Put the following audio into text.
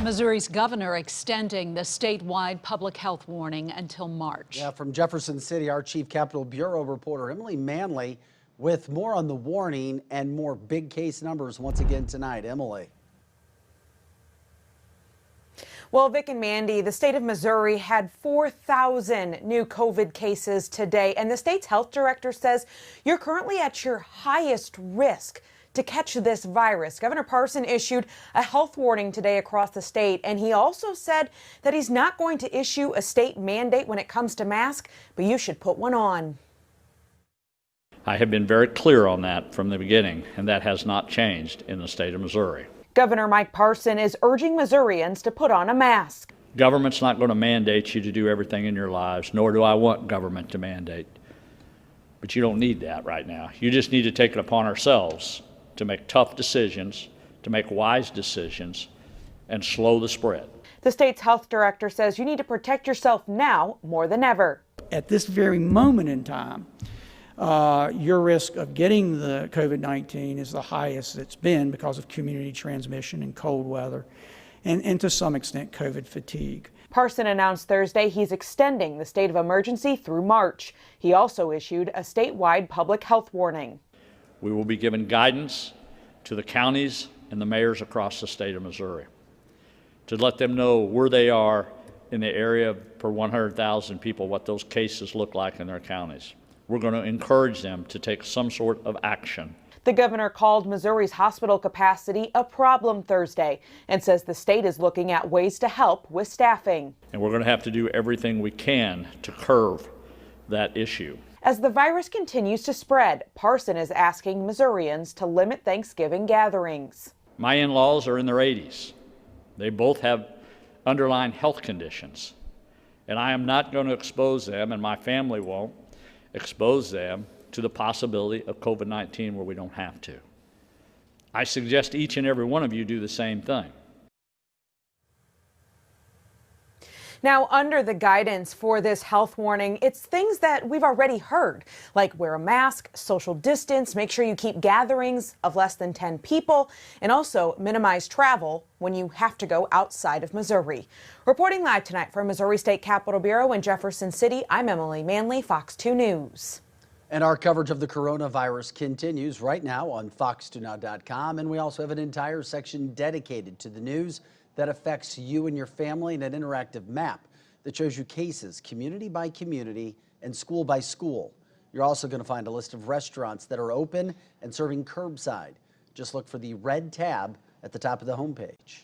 Missouri's governor extending the statewide public health warning until March. Yeah, from Jefferson City, our Chief Capitol Bureau reporter Emily Manley with more on the warning and more big case numbers once again tonight. Emily. Well, Vic and Mandy, the state of Missouri had 4,000 new COVID cases today, and the state's health director says you're currently at your highest risk to catch this virus. Governor Parson issued a health warning today across the state, and he also said that he's not going to issue a state mandate when it comes to masks, but you should put one on. I have been very clear on that from the beginning, and that has not changed in the state of Missouri. Governor Mike Parson is urging Missourians to put on a mask. Government's not going to mandate you to do everything in your lives, nor do I want government to mandate. But you don't need that right now. You just need to take it upon ourselves to make tough decisions, to make wise decisions, and slow the spread. The state's health director says you need to protect yourself now more than ever. At this very moment in time, your risk of getting the COVID-19 is the highest it's been because of community transmission and cold weather, and to some extent COVID fatigue. Parson announced Thursday he's extending the state of emergency through March. He also issued a statewide public health warning. We will be giving guidance to the counties and the mayors across the state of Missouri to let them know where they are in the area per 100,000 people, what those cases look like in their counties. We're going to encourage them to take some sort of action. The governor called Missouri's hospital capacity a problem Thursday and says the state is looking at ways to help with staffing. And we're going to have to do everything we can to curb that issue. As the virus continues to spread, Parson is asking Missourians to limit Thanksgiving gatherings. My in-laws are in their 80s. They both have underlying health conditions. And I am not going to expose them, and my family won't expose them to the possibility of COVID-19 where we don't have to. I suggest each and every one of you do the same thing. Now, under the guidance for this health warning, it's things that we've already heard, like wear a mask, social distance, make sure you keep gatherings of less than 10 people, and also minimize travel when you have to go outside of Missouri. Reporting live tonight from Missouri State Capitol Bureau in Jefferson City, I'm Emily Manley, Fox 2 News. And our coverage of the coronavirus continues right now on fox2now.com, and we also have an entire section dedicated to the news that affects you and your family, and an interactive map that shows you cases community by community and school by school. You're also going to find a list of restaurants that are open and serving curbside. Just look for the red tab at the top of the homepage.